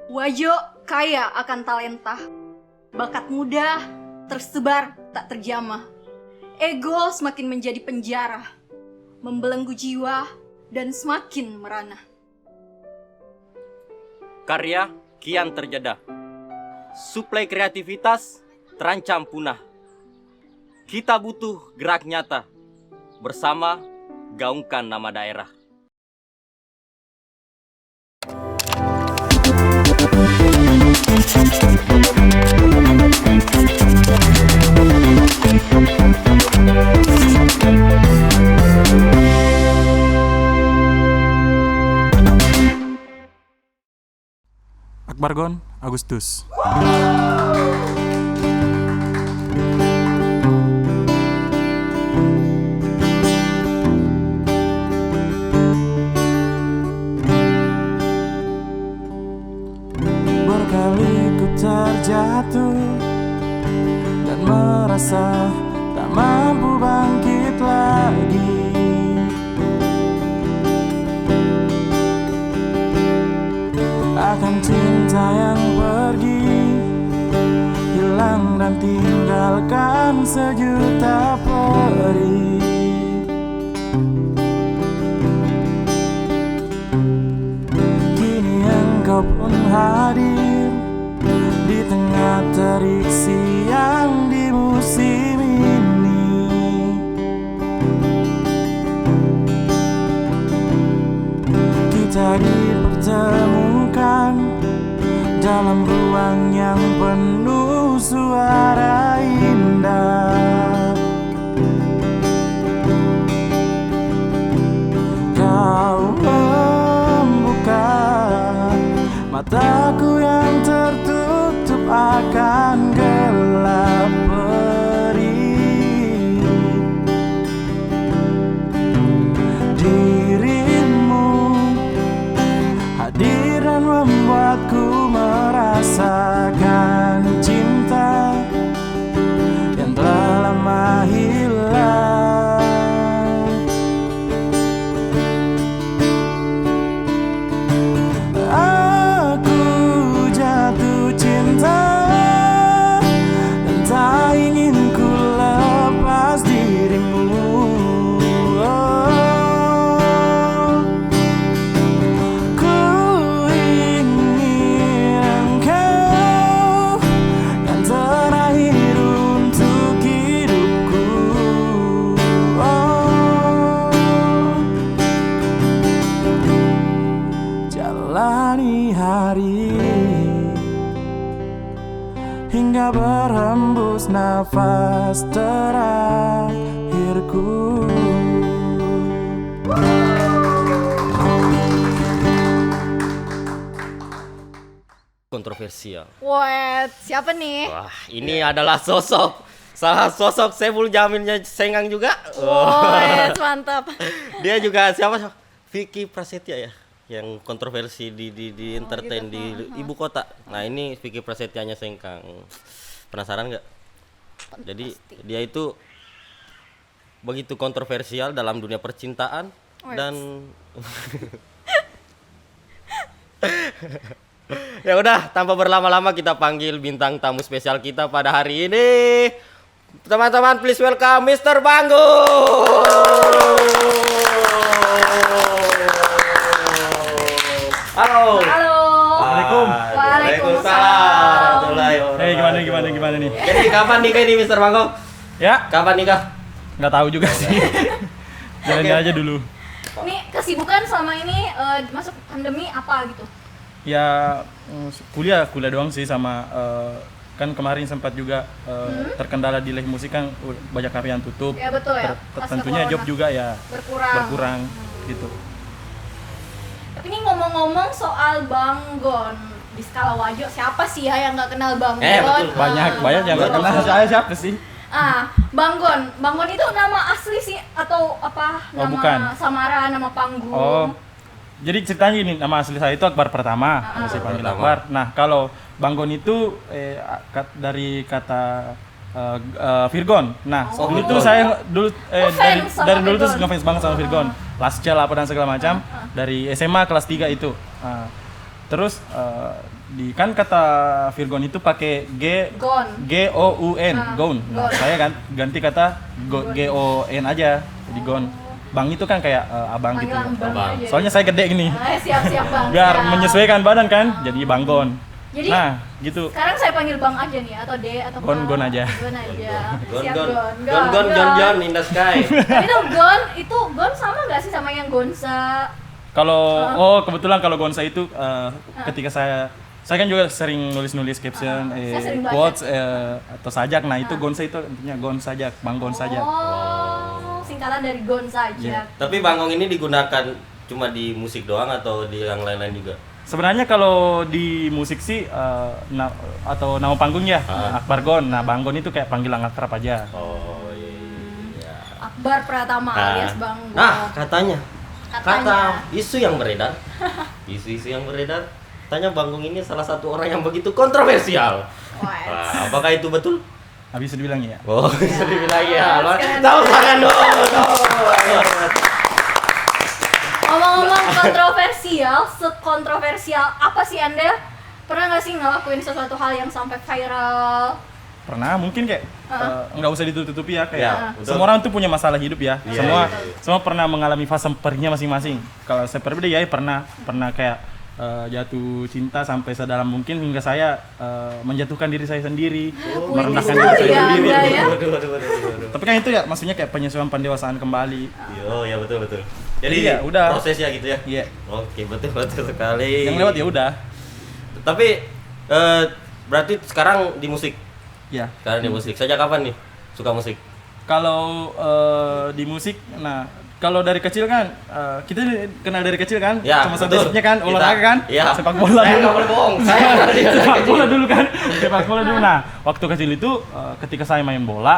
Wajo kaya akan talenta, bakat muda tersebar tak terjamah. Ego semakin menjadi penjara, membelenggu jiwa dan semakin merana. Karya kian terjadah, suplai kreativitas terancam punah. Kita butuh gerak nyata, bersama gaungkan nama daerah. Akbargon Agustus. Berkali ku terjatuh dan merasa tak mampu bangkit lagi. Akan cinta yang pergi, hilang dan tinggalkan sejuta perih. Kini engkau pun hadir di tengah terik siang di musim ini. Kita dipertemukan dalam ruang yang penuh suara indah. Kau membuka mataku yang tertutup akan gelap perih. Dirimu hadir dan membuatku merasakan cinta yang telah lama hilang. Aku jatuh cinta dan tak ingin ku lepas dirimu. Ku ingin engkau yang terakhir untuk hidupku. Jalani hari hingga berhembus nafas terakhirku. Kontroversial. Wait, siapa nih? Wah, ini adalah salah sosok Saiful Jamilnya Senggang juga. Wait, mantap. Dia juga siapa? Vicky Prasetya ya, yang kontroversi di entertain gitu. di ibu kota. Nah, ini Vicky Prasetyanya Sengkang. Penasaran nggak? Jadi dia itu begitu kontroversial dalam dunia percintaan dan ya udah, tanpa berlama-lama kita panggil bintang tamu spesial kita pada hari ini. Teman-teman, please welcome Mr. Banggo. Halo. Halo. Assalamualaikum. Waalaikumsalam. Gimana nih? Jadi kapan nikah ini Mr. Banggo? Ya, Kapan nikah? nggak tahu juga sih. Jalanin aja dulu. Nih kesibukan selama ini masuk pandemi apa gitu? Ya kuliah doang sih sama kan kemarin sempat juga terkendala di live musik kan banyak karya yang tutup. Ya betul ya. Tentunya Pasca job corona juga ya berkurang. gitu. Tapi ini ngomong-ngomong soal Banggon di skala Wajo, siapa sih ya yang nggak kenal Banggon? Betul. Banyak yang nggak kenal saya siapa sih? Banggon itu nama asli sih atau apa? Oh, Nama bukan. samaran, nama panggung? Oh, jadi ceritanya gini, nama asli saya itu Akbar pertama, saya panggil Pertama. Akbar. Nah, kalau Banggon itu dari kata Virgon. Nah, dulu tuh saya Ngefans sama dari dulu tuh Virgon. ngefans banget sama Virgon. Lascel apa dan segala macam dari SMA kelas 3 itu. Terus kan kata Virgon itu pakai Gon. G-O-U-N, Gon. Nah, Gon. saya ganti kata G-O-N aja, jadi Gon. Bang itu kan kayak abang gitu. Panggilan Bang Abang. aja. Soalnya saya gede gini, Siap-siap Bang. biar Siap. menyesuaikan badan kan, jadi Bang Gon. Jadi Nah, gitu. sekarang saya panggil Bang aja nih atau D atau Gon, Pak? Gon aja. Gon aja. Gon Siap, gon Gon. gon gon gon gon in the sky. Tapi tuh Gon itu Gon sama nggak sih sama yang Gonza? Kalau kebetulan kalau Gonza itu ketika saya kan juga sering nulis caption, Saya sering baca. quotes atau sajak. Nah, itu Gonza itu intinya Gon sajak, Bang Gon sajak. Oh, singkatan dari Gon saja. Iya. Tapi bangong ini digunakan cuma di musik doang atau di yang lain-lain juga? Sebenarnya kalau di musik sih atau nama panggungnya Akbar Gon. Nah, Bang Gon itu kayak panggilan akrab aja. Oh iya. Akbar Pratama alias Bang Gon. Nah, katanya. Katanya. Kata isu yang beredar. Isu-isu yang beredar. Tanya Banggung ini salah satu orang yang begitu kontroversial. Wah, Nah, apakah itu betul? Habis dibilang ya. Oh, bisa dibilang ya. Sekarang- Tahu tangan dong. Ngomong-ngomong kontroversial, sekontroversial apa sih Anda? Pernah nggak sih ngelakuin sesuatu hal yang sampai viral? Pernah mungkin kayak nggak usah ditutupi ya kayak Ya, betul. semua orang tuh punya masalah hidup ya. Iya, semua iya, semua pernah mengalami fase perihnya masing-masing. Kalau saya pribadi ya pernah kayak jatuh cinta sampai sedalam mungkin hingga saya menjatuhkan diri saya sendiri, merendahkan diri sekali saya ya, sendiri. Anda ya. Waduh. Tapi kan itu ya maksudnya kayak penyesuaian pendewasaan kembali. Oh, ya betul. Jadi Iya, udah. prosesnya gitu ya. Iya. Oke, betul sekali. Yang lewat ya udah. Tapi berarti sekarang di musik. Ya. Sekarang di musik. Sejak kapan nih suka musik? Kalau di musik, nah kalau dari kecil kan kita kenal dari kecil kan, Ya, sama betul. basicnya kan Kita- olahraga kan, iya. sepak bola Saya dulu. nggak boleh bohong. Saya Sepak bola dulu kan, sepak bola dulu. Nah, waktu kecil itu ketika saya main bola,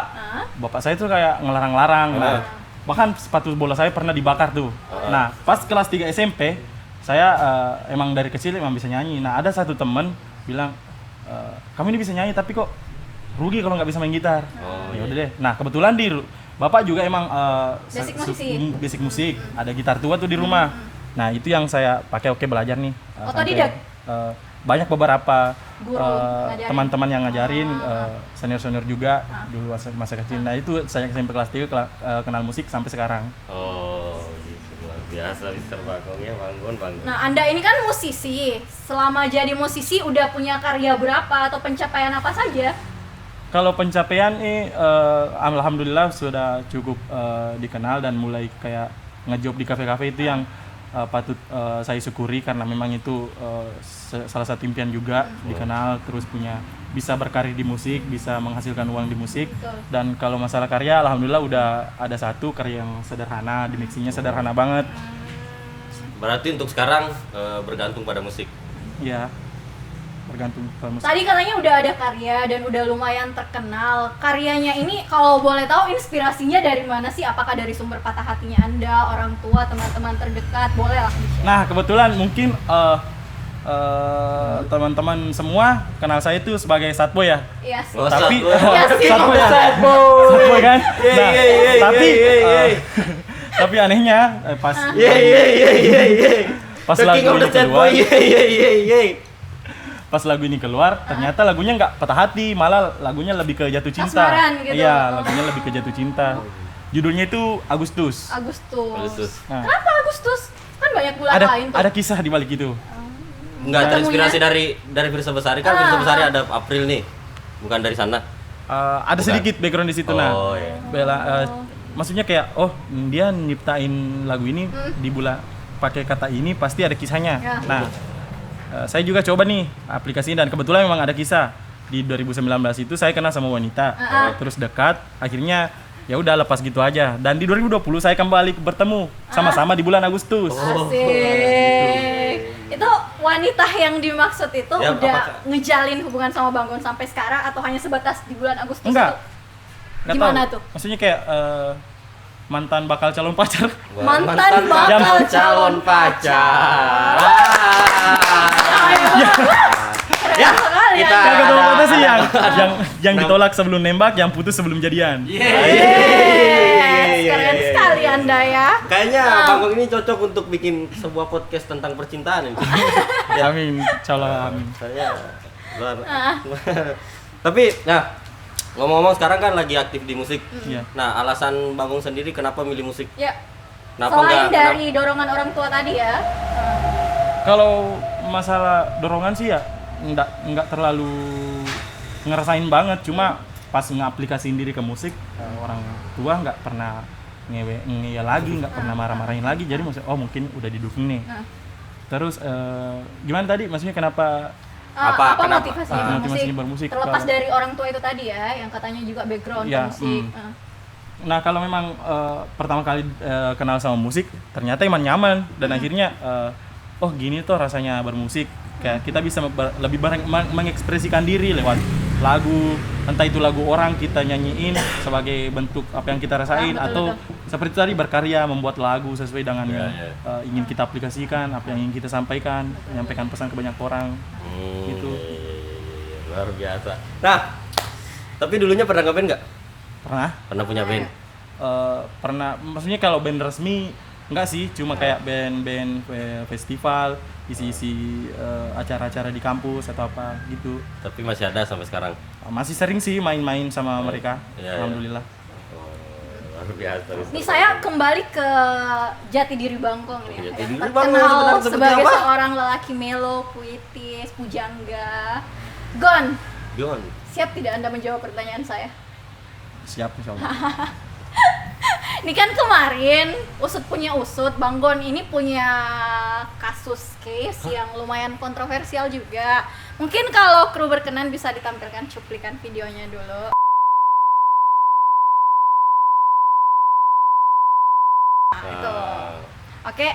bapak saya tuh kayak ngelarang-larang. Nah, bahkan sepatu bola saya pernah dibakar tuh. Nah, pas kelas 3 SMP, saya emang dari kecil emang bisa nyanyi. Nah, ada satu temen bilang, kamu ini bisa nyanyi tapi kok rugi kalau nggak bisa main gitar. Ya udah deh. Nah, kebetulan bapak juga emang Basic musisi. basic musik. Ada gitar tua tuh di rumah. Nah, itu yang saya pakai belajar nih. Otodidak? Banyak beberapa Guru ngajarin? teman-teman yang ngajarin, senior-senior juga dulu masa kecil. Nah, itu saya SMP kelas 3 kenal musik sampai sekarang. Oh, gitu. Luar biasa Mister Bagong ya, Banggon. Nah, Anda ini kan musisi. Selama jadi musisi udah punya karya berapa atau pencapaian apa saja? Kalau pencapaian alhamdulillah sudah cukup dikenal dan mulai kayak ngejob di kafe-kafe itu yang patut saya syukuri karena memang itu salah satu impian juga dikenal terus bisa berkarir di musik, bisa menghasilkan uang di musik. Betul. Dan kalau masalah karya alhamdulillah udah ada satu karya yang sederhana, di mixingnya sederhana banget. Berarti untuk sekarang bergantung pada musik. Ya, bergantung ke musik. Tadi katanya udah ada karya dan udah lumayan terkenal. Karyanya ini kalau boleh tahu inspirasinya dari mana sih? Apakah dari sumber patah hatinya Anda, orang tua, teman-teman terdekat? Boleh lah di-share. Nah, kebetulan mungkin teman-teman semua kenal saya itu sebagai Satboy ya. Iya sih. Oh, Tapi Satboy. Iya sih. Satboy ya. Satboy. Satboy kan. Yeay, Nah, yeay, yeay, tapi yeay, yeay. tapi anehnya pas Pas The lagu King of ini the Sad keluar, Boy. Yeay. pas lagu ini keluar ternyata lagunya nggak patah hati, malah lagunya lebih ke jatuh cinta. Kasmaran gitu. Iya, lagunya lebih ke jatuh cinta. Judulnya itu Agustus. Agustus. Nah, Kenapa Agustus? Kan banyak bulan lain tuh. ada kisah di balik itu. Enggak terinspirasi dari Firsa Besari kan Firsa Besari Ah. ada April nih. Bukan dari sana. Ada Bukan. sedikit background di situ. Nah, Oh, iya. maksudnya kayak dia nyiptain lagu ini di bulan pakai kata ini pasti ada kisahnya. Ya. Nah, saya juga coba nih aplikasinya dan kebetulan memang ada kisah. Di 2019 itu saya kenal sama wanita, terus dekat, akhirnya ya udah lepas gitu aja. Dan di 2020 saya kembali bertemu sama-sama di bulan Agustus. Asik. Itu wanita yang dimaksud itu Ya, udah apakah- ngejalin hubungan sama Bang Gon sampai sekarang atau hanya sebatas di bulan Agustus Enggak. itu? Nggak Gimana tahu. tuh? Maksudnya kayak mantan bakal calon pacar. Mantan bakal calon pacar. Keren sekali kita- Anda. Kan ketemu Ada- kata sih ada- yang ditolak sebelum nembak, yang putus sebelum jadian. Yeay. keren sekali Anda ya. Kayaknya Bang ini cocok untuk bikin sebuah podcast tentang percintaan ini. Amin, insyaallah amin. Saya luar. Tapi nah, ngomong-ngomong sekarang kan lagi aktif di musik. Iya. Nah, alasan Bang sendiri kenapa milih musik? Ya. Kenapa Selain enggak dari dorongan orang tua tadi ya. Kalau masalah dorongan sih ya nggak terlalu ngerasain banget, cuma pas ngaplikasiin diri ke musik orang tua nggak pernah ngeyel lagi, nggak pernah marah-marahin lagi, jadi maksudnya oh mungkin udah didukung nih. Terus gimana tadi maksudnya kenapa Apa kenapa? motivasinya bermusik? Terlepas dari orang tua itu tadi ya, yang katanya juga background Ya, musik. Nah kalau memang pertama kali kenal sama musik ternyata emang nyaman dan akhirnya oh gini tuh rasanya bermusik, kayak kita bisa lebih mengekspresikan diri lewat lagu, entah itu lagu orang kita nyanyiin sebagai bentuk apa yang kita rasain, atau seperti tadi berkarya membuat lagu sesuai dengan yang ingin kita aplikasikan, apa yang ingin kita sampaikan, menyampaikan pesan ke banyak orang gitu. Luar biasa. Nah, tapi dulunya pernah ngeband nggak? Pernah punya band? Pernah, maksudnya kalau band resmi enggak sih, cuma kayak band-band festival, isi-isi acara-acara di kampus atau apa gitu. Tapi masih ada sampai sekarang? Masih sering sih main-main sama mereka, iya. alhamdulillah. Luar biasa. Nih saya kembali ke jati diri Bangkong nih. Jati Yang diri Bangkong terkenal sebenarnya seperti sebagai apa? seorang lelaki melo, puitis, pujangga. Gon, siap tidak Anda menjawab pertanyaan saya? Siap insyaallah. Ini kan kemarin usut punya usut, Bang Gon ini punya kasus case yang lumayan kontroversial juga. Mungkin kalau kru berkenan bisa ditampilkan cuplikan videonya dulu. Nah, itu. Oke.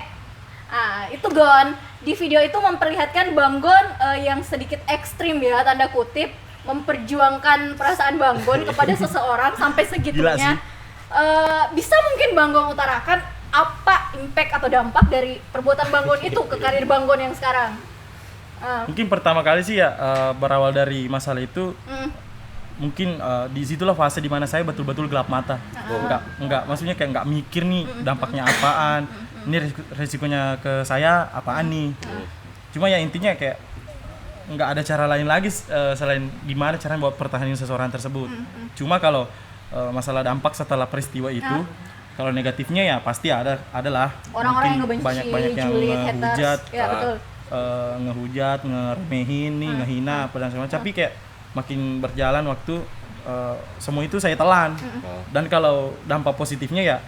Itu Gon. Di video itu memperlihatkan Bang Gon yang sedikit ekstrim ya, tanda kutip, memperjuangkan perasaan Bang Gon kepada seseorang sampai segitunya. Bisa mungkin Bang Gon utarakan apa impact atau dampak dari perbuatan Bang Gon itu ke karir Bang Gon yang sekarang? Mungkin pertama kali sih ya berawal dari masalah itu, mungkin disitulah fase dimana saya betul-betul gelap mata. Enggak, maksudnya kayak nggak mikir nih dampaknya apaan, ini resikonya ke saya apaan nih. Cuma ya intinya kayak nggak ada cara lain lagi selain gimana caranya buat pertahanin seseorang tersebut. Cuma kalau masalah dampak setelah peristiwa itu, kalau negatifnya ya pasti adalah orang-orang yang ngebenci, banyak yang julid, ngehujat, haters. Ya, betul. ngehujat, ngeremehin nih, ngehina apa dan semacam. Tapi kayak makin berjalan waktu semua itu saya telan. Dan kalau dampak positifnya ya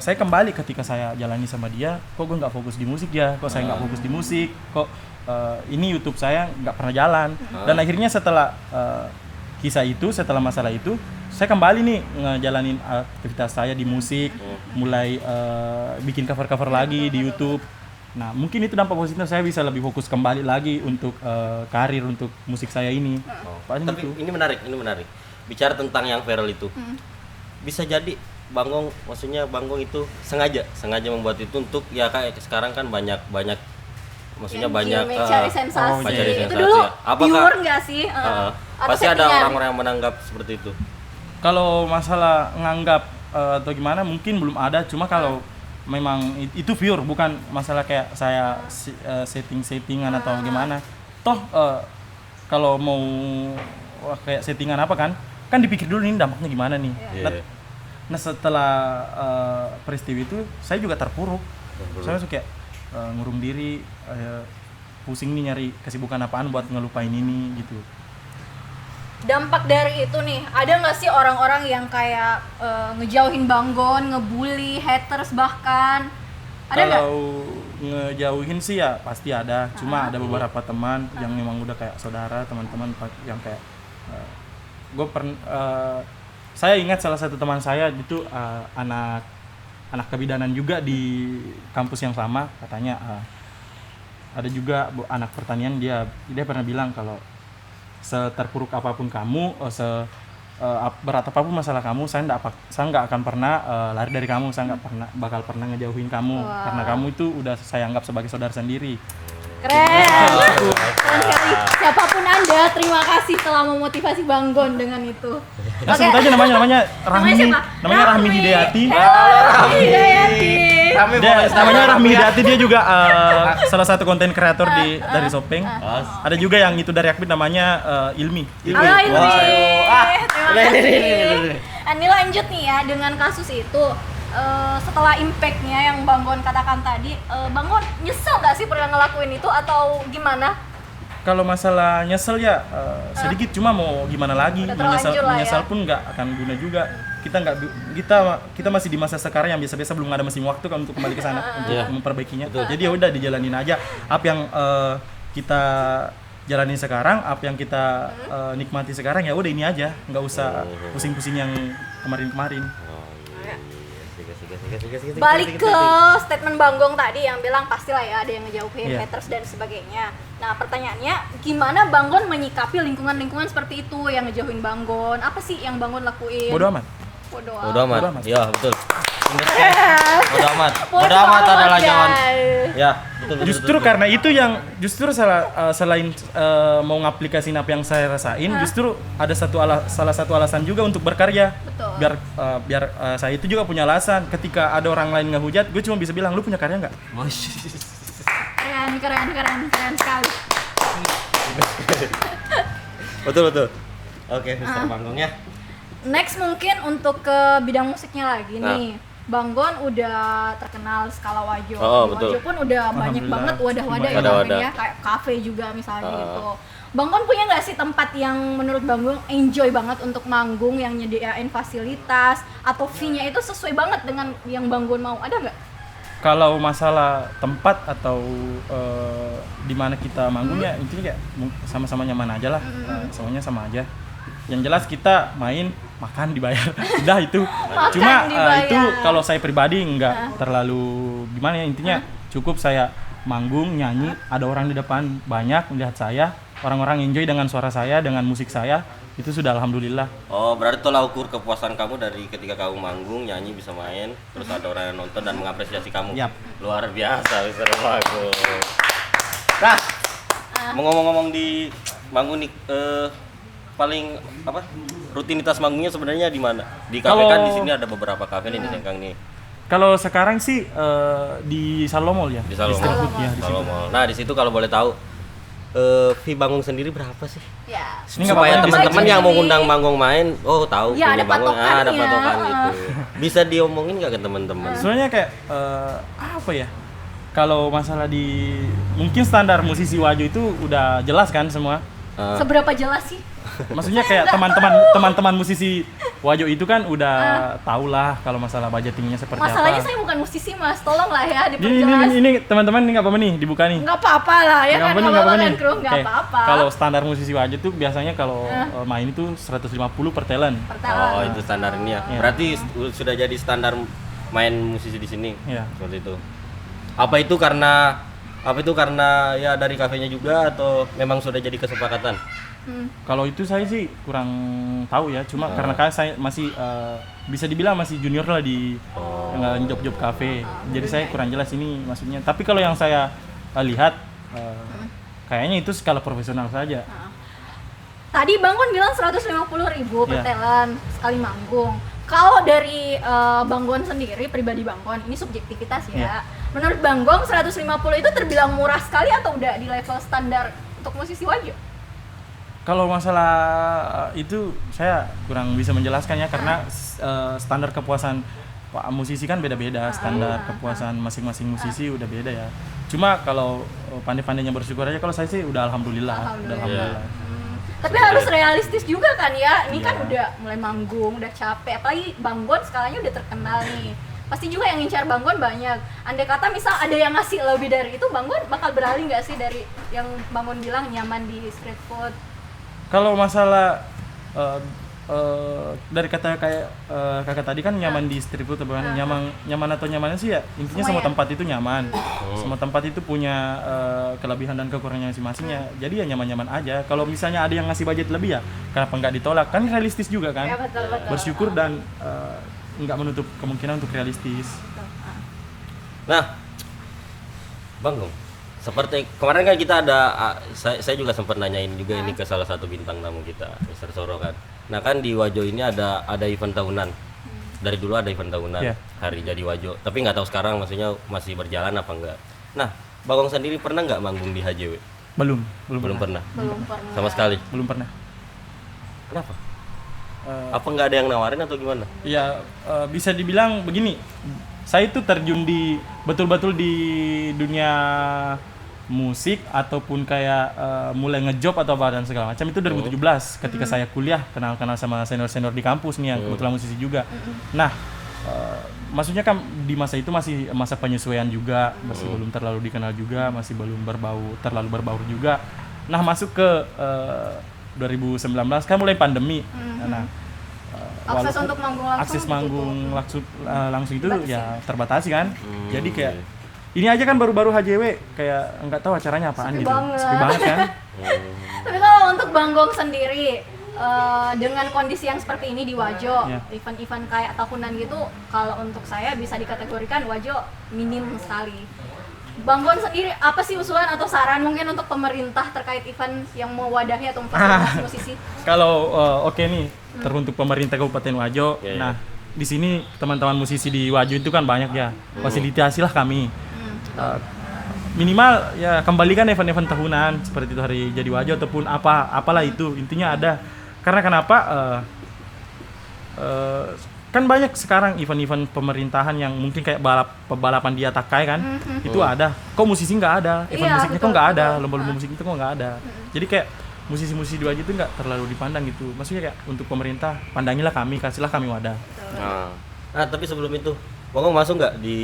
saya kembali ketika saya jalani sama dia, kok gue nggak fokus di musik ya, kok saya nggak fokus di musik, kok ini YouTube saya nggak pernah jalan. Dan akhirnya setelah kisah itu, setelah masalah itu, saya kembali nih ngejalanin aktivitas saya di musik, mulai bikin cover-cover lagi di YouTube. Nah mungkin itu dampak positifnya, saya bisa lebih fokus kembali lagi untuk karir, untuk musik saya ini. Tapi gitu. ini menarik. Bicara tentang yang viral itu, bisa jadi Bang Gong, maksudnya Bang Gong itu sengaja membuat itu untuk ya kayak sekarang kan banyak maksudnya Yang banyak cari sensasi. cari Itu sensasi dulu ya. Apakah viewer nggak sih? Atau pasti ada settingan? orang-orang yang menanggap seperti itu? Kalau masalah nganggap atau gimana mungkin belum ada, cuma kalau memang itu pure, bukan masalah kayak saya settingan atau gimana. Toh kalau mau kayak settingan apa kan dipikir dulu nih dampaknya gimana nih. Nah setelah peristiwa itu saya juga terpuruk. Saya suka ngurung diri, pusing nih nyari kesibukan apaan buat ngelupain ini gitu. Dampak dari itu nih, ada nggak sih orang-orang yang kayak ngejauhin Bang Gon, ngebully, haters bahkan? Ada nggak? Kalau ngejauhin sih ya pasti ada, cuma ada beberapa teman yang memang udah kayak saudara, teman-teman yang kayak saya ingat salah satu teman saya itu anak kebidanan juga di kampus yang sama, katanya ada juga anak pertanian, dia pernah bilang kalau seterpuruk apapun kamu, berat apapun masalah kamu, saya nggak akan pernah lari dari kamu, saya nggak bakal pernah ngejauhin kamu. Karena kamu itu udah saya anggap sebagai saudara sendiri. Keren. Keren sekali. Siapapun Anda, terima kasih telah memotivasi Bang Gon dengan itu. Nah, sebut aja namanya Rahmi. siapa? Namanya Rahmi Hidayati. Halo, Rahmi Hidayati. Namanya Rahmi Hidayati, dia juga salah satu konten kreator dari Sopeng. Ada juga yang itu dari Akbit namanya Ilmi. Halo Ilmi. Terima ini. kasih. Ini lanjut nih ya dengan kasus itu. Setelah impact-nya yang Bang Gon katakan tadi, Bang Gon nyesel gak sih pernah ngelakuin itu atau gimana? Kalau masalah nyesel ya sedikit, cuma mau gimana lagi, Udah terlanjur lah menyesal ya. pun nggak akan guna juga. Kita masih di masa sekarang yang biasa-biasa belum ada mesin waktu kan untuk kembali ke sana untuk memperbaikinya. Jadi ya udah dijalanin aja apa yang kita jalanin sekarang, apa yang kita nikmati sekarang, ya udah ini aja, nggak usah pusing-pusing yang kemarin-kemarin. Balik ke statement Bang Gong tadi yang bilang pastilah ya ada yang ngejauhin Iya. haters dan sebagainya. Nah pertanyaannya, gimana Bang Gon menyikapi lingkungan-lingkungan seperti itu yang ngejauhin Bang Gon? Apa sih yang Bang Gon lakuin? Bodoh amat. Bodoh Bodo amat. Bodo amat. Iya, betul. Bodo amat. Bodo amat adalah jawaban. Ya, betul. Justru karena itu yang selain mau ngaplikasiin apa yang saya rasain, justru ada salah satu alasan juga untuk berkarya. Betul. Biar saya itu juga punya alasan. Ketika ada orang lain ngehujat, gue cuma bisa bilang, lu punya karya nggak? Keren sekali. Betul. Oke, Mister Banggong ya. Next mungkin untuk ke bidang musiknya lagi nih. Bang Gon udah terkenal skala Wajo. Oh, Di betul. Wajo pun udah banyak Alhamdulillah. banget wadah-wadah ya, Wadah-wadah. Bang, ya, kayak kafe juga misalnya gitu. Bang Gon punya nggak sih tempat yang menurut Bang Gon enjoy banget untuk manggung, yang nyediain fasilitas atau fee-nya itu sesuai banget dengan yang Bang Gon mau? Ada nggak? Kalau masalah tempat atau di mana kita manggungnya, intinya kayak sama-sama nyaman aja lah, semuanya sama aja. Yang jelas kita main, makan, dibayar, udah itu. Cuma dibayar. itu kalau saya pribadi nggak terlalu gimana ya, intinya cukup saya manggung, nyanyi, ada orang di depan banyak melihat saya, orang-orang enjoy dengan suara saya, dengan musik saya, itu sudah alhamdulillah. Oh, berarti tolak ukur kepuasan kamu dari ketika kamu manggung, nyanyi, bisa main, terus ada orang yang nonton dan mengapresiasi kamu. Yap. Luar biasa, Mister Banggong. Nah, ngomong-ngomong di manggung nih, paling apa? Rutinitas manggungnya sebenarnya di mana? Di kafe Kalau- kan di sini ada beberapa kafe nih di Sengkang nih. Kalau sekarang sih di Salomol ya, Di Salomol. Street food ya, di situ. Salomol. Nah, di situ kalau boleh tahu fee Banggong sendiri berapa sih? Ya. Ini nggak Supaya apa-apa, teman-teman bisa yang mau jadi. undang Banggong main, oh tahu Ya, punya ada Banggong, ada patokannya. patokan gitu. Bisa diomongin nggak ke teman-teman? Sebenarnya kayak apa ya? Kalau masalah di mungkin standar musisi Wajo itu udah jelas kan semua. Seberapa jelas sih? Maksudnya kayak teman-teman musisi Wajo itu kan udah tau lah kalau masalah budgetingnya seperti Masalahnya apa. saya bukan musisi Mas, tolong lah ya Ini, diperjelas. ini teman-teman ini nggak apa-apa nih dibuka nih. Nggak apa-apa lah ya kan, nggak apa-apa kan kru, nggak Oke, apa-apa. Kalau standar musisi Wajo tuh biasanya kalau main itu 150 per talent. Pertama. Oh, itu standar ini ya. Iya. Berarti sudah jadi standar main musisi di sini. Iya. Seperti itu. Apa itu karena ya dari kafenya juga atau memang sudah jadi kesepakatan? Kalau itu saya sih kurang tahu ya, cuma karena saya masih bisa dibilang masih junior lah di job-job kafe. Jadi saya kurang jelas ini maksudnya. Tapi kalau yang saya lihat kayaknya itu skala profesional saja. Tadi Bang Gon bilang 150.000 per Iya. talent sekali manggung. Kalau dari Bang Gon sendiri, pribadi Bang Gon, ini subjektivitas ya. Iya. Menurut Bang Gon 150 itu terbilang murah sekali atau udah di level standar untuk musisi Wajo? Kalau masalah itu saya kurang bisa menjelaskan ya, karena standar kepuasan Pak musisi kan beda-beda, standar kepuasan masing-masing musisi udah beda ya. Cuma kalau pandai-pandainya bersyukur aja, kalau saya sih udah alhamdulillah. Udah alhamdulillah. Tapi harus realistis juga kan ya. Ini kan Iya. udah mulai manggung, udah capek. Apalagi Bang Gon skalanya udah terkenal nih. Pasti juga yang ngincar Bang Gon banyak. Andai kata misal ada yang ngasih lebih dari itu, Bang Gon bakal beralih nggak sih dari yang Bang Gon bilang nyaman di street food? Kalau masalah dari kata kayak kakak tadi kan nyaman di street food atau bukan? nyaman atau nyamannya sih ya intinya Semua semua ya? tempat itu nyaman. Semua tempat itu punya kelebihan dan kekurangannya masing-masing ya. Jadi ya nyaman-nyaman aja. Kalau misalnya ada yang ngasih budget lebih ya kenapa nggak ditolak? Kan realistis juga kan. Ya betul. Bersyukur dan nggak menutup kemungkinan untuk realistis. Nah, Banggong, seperti kemarin kan kita ada saya juga sempat nanyain juga ini ke salah satu bintang tamu kita, Mr. Soro kan. Nah kan di Wajo ini ada event tahunan. Dari dulu ada event tahunan, Iya. Hari Jadi Wajo. Tapi nggak tahu sekarang maksudnya masih berjalan apa enggak. Nah, Bagong sendiri pernah nggak manggung di HJW? Belum Belum pernah. Belum pernah. Sama sekali. belum pernah. Kenapa? Apa nggak ada yang nawarin atau gimana? Ya bisa dibilang begini, saya itu terjun di betul-betul di dunia musik ataupun kayak mulai ngejob atau apa dan segala macam itu 2017 ketika saya kuliah, kenal-kenal sama senior-senior di kampus nih yang kebetulan musisi juga. Nah, maksudnya kan di masa itu masih masa penyesuaian juga, masih belum terlalu dikenal juga, masih belum terlalu berbaur juga. Nah, masuk ke 2019 kan mulai pandemi. Nah, Akses untuk manggung langsung akses ditutup. manggung langsung itu Dibatasi. ya terbatasi kan. Jadi kayak ini aja kan baru-baru HJW kayak nggak tahu acaranya apaan Sepi gitu. banget. Sepi banget kan. Tapi kalau untuk Banggong sendiri dengan kondisi yang seperti ini di Wajo, Iya. event-event kayak tahunan gitu, kalau untuk saya bisa dikategorikan Wajo minim sekali. Banggong sendiri apa sih usulan atau saran mungkin untuk pemerintah terkait event yang mewadahi atau memfasilitasi musisi? Kalau oke nih teruntuk pemerintah Kabupaten Wajo. Iya, iya. Nah, di sini teman-teman musisi di Wajo itu kan banyak ya. Fasilitasilah kami. Minimal ya kembalikan event-event tahunan seperti itu Hari Jadi Wajo ataupun apalah itu, intinya ada. Karena kenapa kan banyak sekarang event-event pemerintahan yang mungkin kayak balapan dia takai kan, itu ada. Kok musisi nggak ada, event Iya, musiknya kok betul, nggak ada, betul. lomba-lomba musik itu kok nggak ada. Jadi kayak musisi-musisi di Wajo itu nggak terlalu dipandang gitu. Maksudnya kayak untuk pemerintah pandangilah kami, kasihlah kami wadah. Nah, tapi sebelum itu, Bagong masuk nggak di,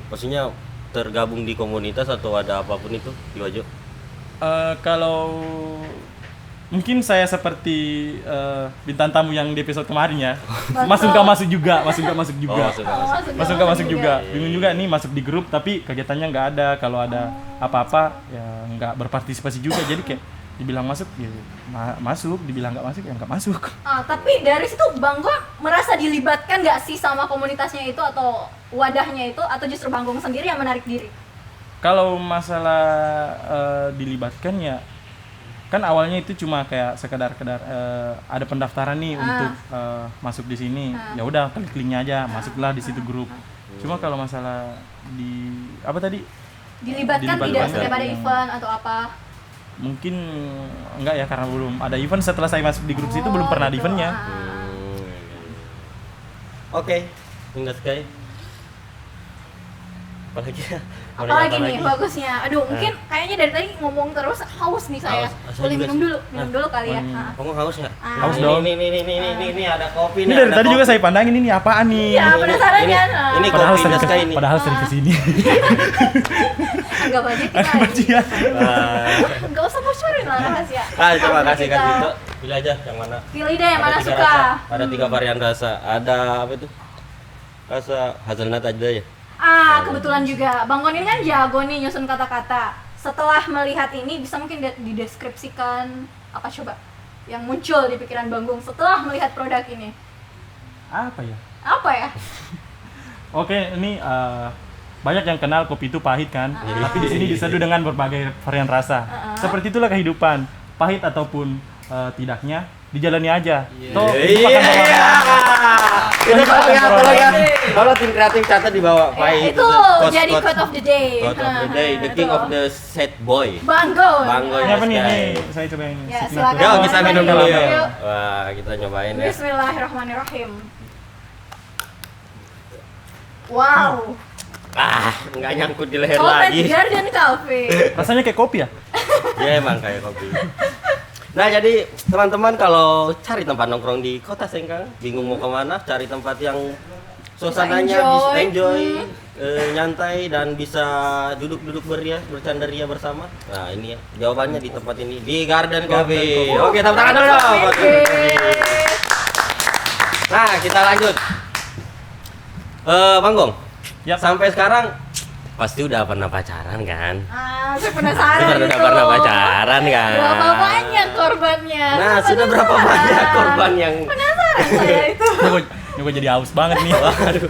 maksudnya tergabung di komunitas atau ada apapun itu di Wajo? Kalau mungkin saya seperti bintang tamu yang di episode kemarin ya, masuk nggak masuk juga. Oh, suka. Masuk nggak masuk juga, bingung juga nih masuk di grup tapi kegiatannya nggak ada. Kalau ada apa-apa ya nggak berpartisipasi juga, jadi kayak dibilang masuk ya masuk, dibilang nggak masuk ya nggak masuk. Tapi dari situ Banggong merasa dilibatkan nggak sih sama komunitasnya itu atau wadahnya itu, atau justru Banggong sendiri yang menarik diri? Kalau masalah dilibatkan ya kan awalnya itu cuma kayak sekedar ada pendaftaran nih untuk masuk di sini, ya udah klik linknya aja, masuklah di situ grup. Cuma kalau masalah di apa tadi Dilibatkan tidak setiap ada yang- event atau apa? mungkin enggak ya, karena belum ada event. Setelah saya masuk di grup situ belum pernah ada gitu. eventnya. Oke, Ingat Sky. Apalagi ya? Apalagi nih bagusnya. Aduh, mungkin kayaknya dari tadi ngomong terus haus nih saya. Haus. Saya Boleh juga minum sih. dulu, minum dulu kali ya. Kamu haus nggak? Haus Ini, dong. Ini ada kopi Ini nih. dari ada tadi juga kopi. saya pandangin ini apaan nih. Iya, penasaran ini, kan? ini Padahal kopi sering Ingat Sky ini. padahal sering kesini. Anggap aja kita Bajingan. Enggak usah bocorin lah rahasia. Coba kasih Kita itu. Pilih aja yang mana. Pilih deh yang mana Ada 3 suka. rasa. Ada 3 varian rasa. Ada apa itu? Rasa hazelnut aja ya. Kebetulan juga Bang Kon ini kan jago nih nyusun kata-kata. Setelah melihat ini bisa mungkin dideskripsikan apa coba yang muncul di pikiran Bang Gung setelah melihat produk ini? Apa ya? Apa ya? Oke, ini banyak yang kenal kopi itu pahit kan, tapi di sini diseduh dengan berbagai varian rasa. Seperti itulah kehidupan, pahit ataupun tidaknya dijalani aja. Toh, hidup akan Itu tolong ya. Kalau tim kreatif catat di bawah pahit. Itu jadi quote of the day. Quote of the day, the king of the sad boy. Bang Gung. Bang Gung. Ini apa nih? Sky. Ini saya coba ini. Ya, Signature. silakan. Yuk kita minum dulu Yuk. ya. Wah, kita nyobain ya. Bismillahirrahmanirrahim. Wow. Nggak nyangkut di leher Coffee lagi. Garden Cafe. Rasanya kayak kopi ya? Ya emang kayak kopi. Nah jadi teman-teman kalau cari tempat nongkrong di Kota Sengkang, bingung mau kemana, cari tempat yang suasananya bisa enjoy, nyantai dan bisa duduk-duduk bercandaria bersama. Nah ini ya jawabannya di tempat ini di Garden Cafe. Oke, tepuk tangan dulu dong. buat Garden Cafe. Nah kita lanjut. Bang Gong, Yap. sampai sekarang pasti udah pernah pacaran kan? Saya penasaran Sudah itu. pernah pacaran kan? Berapa banyak korbannya? Nah, Saya sudah berapa penasaran. banyak korban yang Penasaran saya itu. Ini gue jadi haus banget nih. waduh.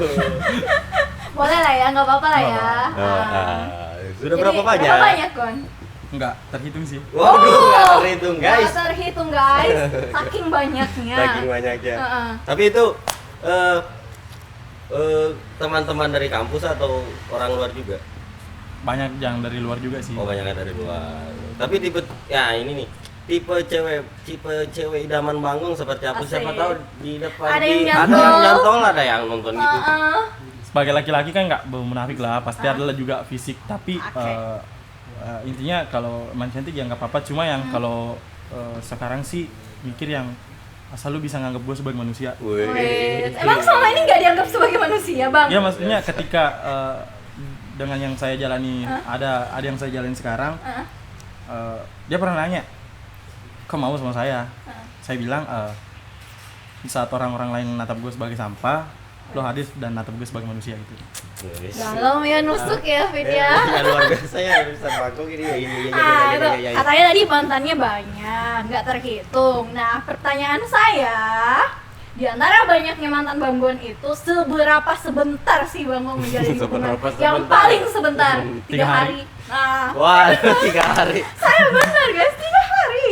Boleh lah ya, nggak apa-apa lah ya. Sudah Jadi, berapa banyak? Berapa banyak, Gon? Enggak terhitung sih. Waduh, nggak terhitung guys. Nggak terhitung, guys. Saking banyaknya. Saking banyaknya. Heeh. Tapi itu teman-teman dari kampus atau orang luar juga? Banyak yang dari luar juga sih. Oh, banyak yang dari luar. Tapi tipe ya ini nih. Tipe cewek idaman Banggong seperti apa? Siapa Asik. tahu di depan Ada yang ada nyantol. yang nyantol, ada yang nonton gitu. Heeh. Sebagai laki-laki kan nggak munafik lah, pasti adalah juga fisik. Tapi Oke. intinya kalau emang cantik ya nggak apa-apa. Cuma yang kalau sekarang sih mikir yang asal lu bisa nganggap gue sebagai manusia. Wait, emang selama ini nggak dianggap sebagai manusia, Bang? Ya maksudnya ketika dengan yang saya jalani ada yang saya jalani sekarang, dia pernah nanya, kok mau sama saya? Saya bilang di saat orang-orang lain natap gue sebagai sampah, lo hadir dan natap gue sebagai manusia itu. Dalam ya nusuk ya, Fit ya. Ya luar biasa ya bisa Banggong ini ya ini Itu katanya tadi mantannya banyak, nggak terhitung. Nah, pertanyaan saya, di antara banyaknya mantan Banggon itu, seberapa sebentar sih Banggon menjalin hubungan? Seberapa Yang sebentar? paling sebentar, 3 3 hari. hari. Nah, Wah, 3 hari. saya benar guys, 3 hari.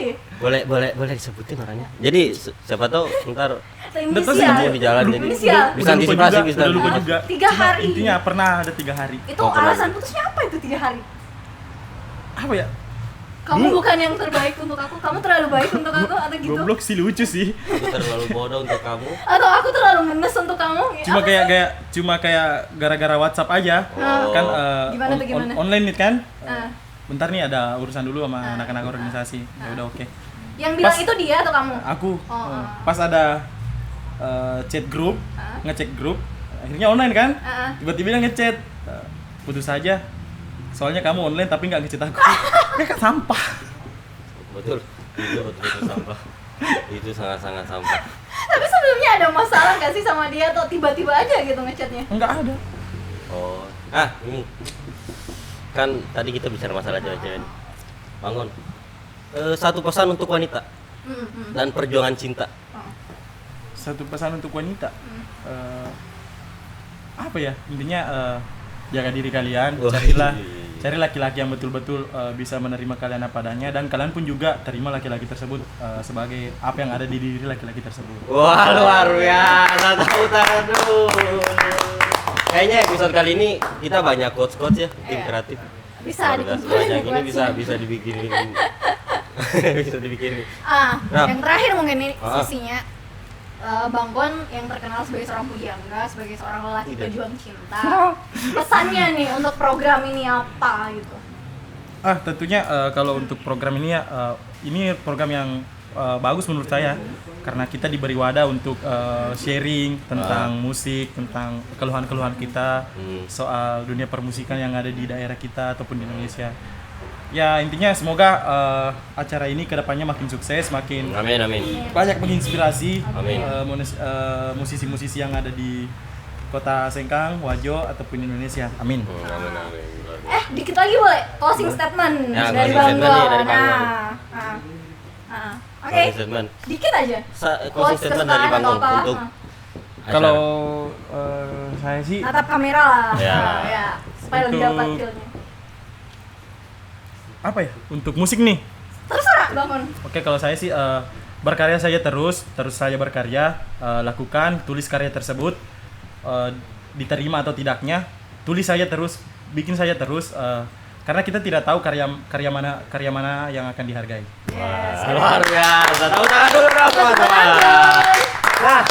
Boleh disebutin orangnya. Jadi siapa tahu ntar Inisial. mau di jalan jadi Inisial. bisa antisipasi bisa. Udah lupa juga. 3 hari. Intinya pernah ada 3 hari. Itu Oh, pernah. alasan putusnya apa itu 3 hari? Apa ya? Kamu bukan yang terbaik untuk aku, kamu terlalu baik untuk aku atau gitu? Goblok sih, lucu sih. Aku terlalu bodoh untuk kamu. Atau aku terlalu ngenes untuk kamu? Ya, Cuma apa kayak gara-gara WhatsApp aja. Oh. Kan Gimana tuh, gimana? online nih kan. Ah. Bentar nih ada urusan dulu sama anak-anak organisasi. Ya udah oke. Yang bilang Pas- itu dia atau kamu? Aku Oh. pas ada chat grup, ngecek grup, akhirnya online kan. Tiba-tiba dia ngechat, putus saja. Soalnya kamu online tapi nggak ngechat aku. Kayak kan sampah. Betul. Itu betul sampah. Itu sangat-sangat sampah. Tapi sebelumnya ada masalah nggak sih sama dia atau tiba-tiba aja gitu ngechatnya? Enggak ada. Oh. Ini. Kan tadi kita bicara masalah cewek-cewek. Bangun. Satu pesan untuk wanita dan perjuangan cinta. Satu pesan untuk wanita. Apa ya? Intinya jaga diri kalian, Wah, cari laki-laki yang betul-betul bisa menerima kalian apa adanya, dan kalian pun juga terima laki-laki tersebut sebagai apa yang ada di diri laki-laki tersebut. Wah, luar biasa. Tahu dulu. Kayaknya episode kali ini kita banyak quotes-quotes ya, tim kreatif. Bisa Luar biasa dikumpulin banyak ini buat bisa dibikinin. Bisa dibikinin. Nah. Yang terakhir mungkin ini Ah. sisinya Bang Gon yang terkenal sebagai seorang pujangga, sebagai seorang lelaki Tidak. pejuang cinta. Pesannya nih untuk program ini apa gitu? Tentunya kalau untuk program ini ya, ini program yang bagus menurut saya, karena kita diberi wadah untuk sharing tentang musik, tentang keluhan-keluhan kita soal dunia permusikan yang ada di daerah kita ataupun di Indonesia. Ya intinya semoga acara ini kedepannya makin sukses, makin Amin amin. banyak menginspirasi Amin. musisi-musisi yang ada di Kota Sengkang, Wajo ataupun Indonesia. Amin. Amin amin. Dikit lagi boleh closing statement Ya, dari closing Bang statement nih Gon. dari Bang Gon. Oke, Closing statement. dikit aja. Closing Quotes statement dari kesukaan Bang atau Gon apa? untuk Kalau saya sih Natap kamera lah. Ya. Ya, supaya lebih Untuk- dapat feel-nya. apa ya? Untuk musik nih. Terserah Bangun. Oke, kalau saya sih berkarya saja terus saja berkarya, lakukan, tulis karya tersebut, diterima atau tidaknya, tulis saja terus, bikin saja terus, karena kita tidak tahu karya mana yang akan dihargai. luar biasa. Tahu tangan dulu dong teman-teman. Nah,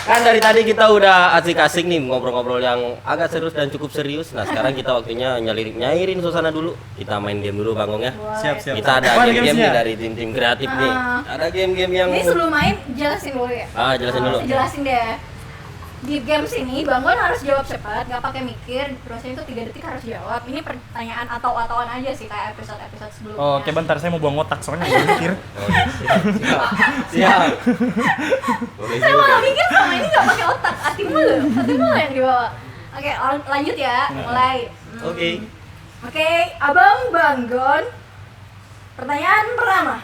kan dari tadi kita udah asik-asik nih ngobrol-ngobrol yang agak serius dan cukup serius. Nah, sekarang kita waktunya nyairin suasana dulu. Kita main game dulu Bang Gong ya. Siap. Kita ada Apa game-game gamesnya? nih dari tim-tim kreatif nih. Ada game-game yang Ini sebelum main jelasin dulu ya. jelasin dulu. Jelasin deh. Di games ini Bang Gon harus jawab cepat, nggak pakai mikir. Terusnya itu 3 detik harus jawab. Ini pertanyaan atau-atauan aja sih kayak episode-episode sebelumnya. Oh, oke, bentar saya mau buang otak soalnya belum mikir. Siap. Boleh Saya juga. malah mikir sama ini nggak pakai otak, hati mulu yang dibawa. Oke, lanjut ya, mulai. Oke. Oke, Abang Bang Gon. Pertanyaan pertama.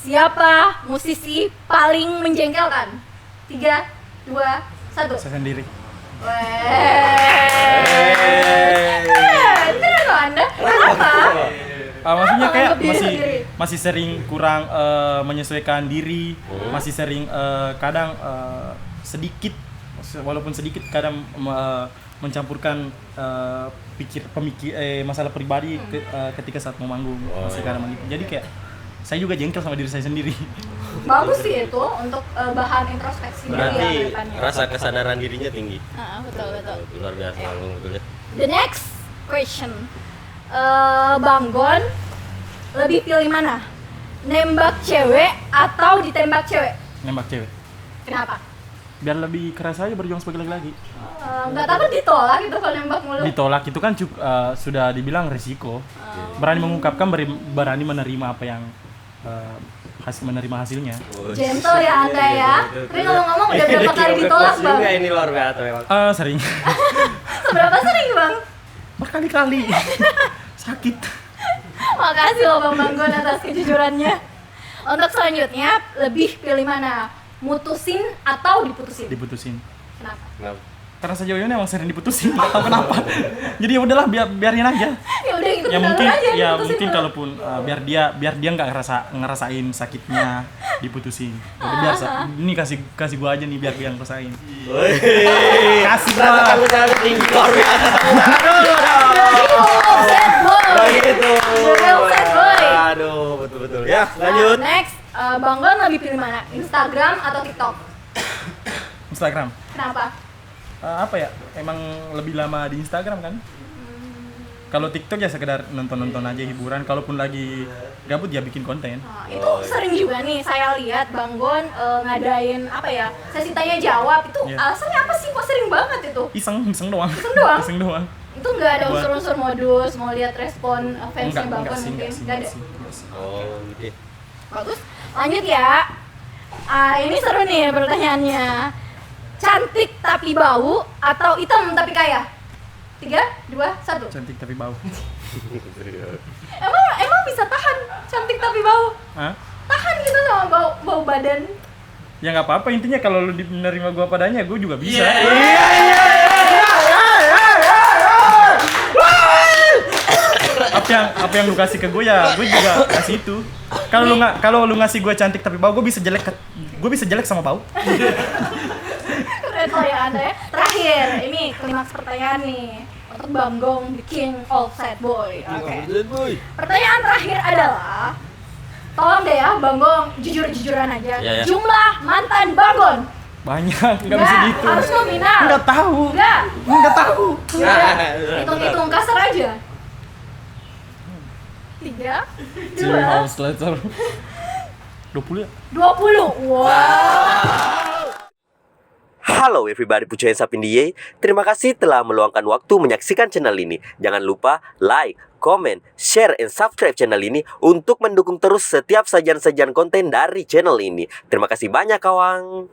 Siapa musisi paling menjengkelkan? 3, 2, 1. Saya sendiri. Weh. Maksudnya kayak Anggap diri sendiri. masih sering kurang menyesuaikan diri, masih sering kadang sedikit walaupun sedikit kadang mencampurkan masalah pribadi ketika saat mau manggung. Masih kadang begitu. Jadi kayak saya juga jengkel sama diri saya sendiri. Bagus sih itu untuk bahan introspeksi diri ya Berarti ke depannya. rasa kesadaran dirinya tinggi. Betul. Luar biasa manggung betul ya. The next question. Bang Gon lebih pilih mana? Nembak cewek atau ditembak cewek? Nembak cewek. Kenapa? Biar lebih keras aja berjuang sebagai laki-laki. Nggak takut ditolak gitu kalau nembak mulu? Ditolak itu kan sudah dibilang risiko. Berani mengungkapkan, berani menerima apa yang menerima hasilnya. Gentle ya Anda ya. Tapi ngomong-ngomong udah berapa kali ditolak Bang? Juga ini luar biasa memang. Sering. Seberapa sering Bang? Berkali-kali. Sakit. Makasih loh Bang Gon atas kejujurannya. Untuk selanjutnya, lebih pilih mana? Mutusin atau diputusin? Diputusin. Kenapa? Kenapa? Karena sejauh ini emang sering diputusin, nggak tahu kenapa. Jadi ya udahlah, biarin aja. Ya udah itu Ya beneran mungkin aja ya diputusin mungkin malah. kalaupun biar dia nggak ngerasain sakitnya diputusin. Jadi biar ini kasih gua aja nih biar dia ngerasain. Kasih Rasa gua. tanggung jawab tinggi luar biasa. Set boy. Begitu. Real set boy. Aduh, betul. Ya, lanjut. Next, Bang Gon lebih pilih mana? Instagram atau TikTok? Instagram. Kenapa? Apa ya? Emang lebih lama di Instagram kan? Kalau TikTok ya sekedar nonton aja hiburan. Kalaupun lagi gabut ya bikin konten. Nah, itu sering juga nih saya lihat Bang Gon ngadain apa ya? Sesi tanya jawab itu Iya. alasannya apa sih? Kok sering banget itu? Iseng doang. doang? Iseng doang. Itu nggak ada Buat- unsur-unsur modus mau lihat respon fansnya Bang Gon mungkin? Nggak ada. Oh, gitu. Bagus. Lanjut ya. Ini seru nih pertanyaannya. Cantik tapi bau atau hitam tapi kaya? 3, 2, 1. Cantik tapi bau. Emang bisa tahan cantik tapi bau? Hah? Tahan gitu sama bau badan. Ya nggak apa-apa, intinya kalau lu menerima gua padanya, gua juga bisa. Apa yang lu kasih ke gue ya, gue juga kasih itu. Kalau lu ngasih gue cantik tapi bau, gue bisa jelek sama bau. Keren loh ya Anda ya. Terakhir, ini klimaks pertanyaan nih untuk Bang Gong, the king of sad boy. Oke. Pertanyaan terakhir adalah, tolong deh ya Bang Gong, jujur-jujuran aja. Ya, ya. Jumlah mantan Bang Gon? Banyak, nggak bisa gitu. Harus nominal. Nggak tahu. Nggak tahu. Ya. Hitung-hitung kasar aja. 3, 2, Letter 20 ya? 20. Wow. Halo everybody, Puja Sapindie. Terima kasih telah meluangkan waktu menyaksikan channel ini. Jangan lupa like, comment, share, and subscribe channel ini untuk mendukung terus setiap sajian-sajian konten dari channel ini. Terima kasih banyak kawan.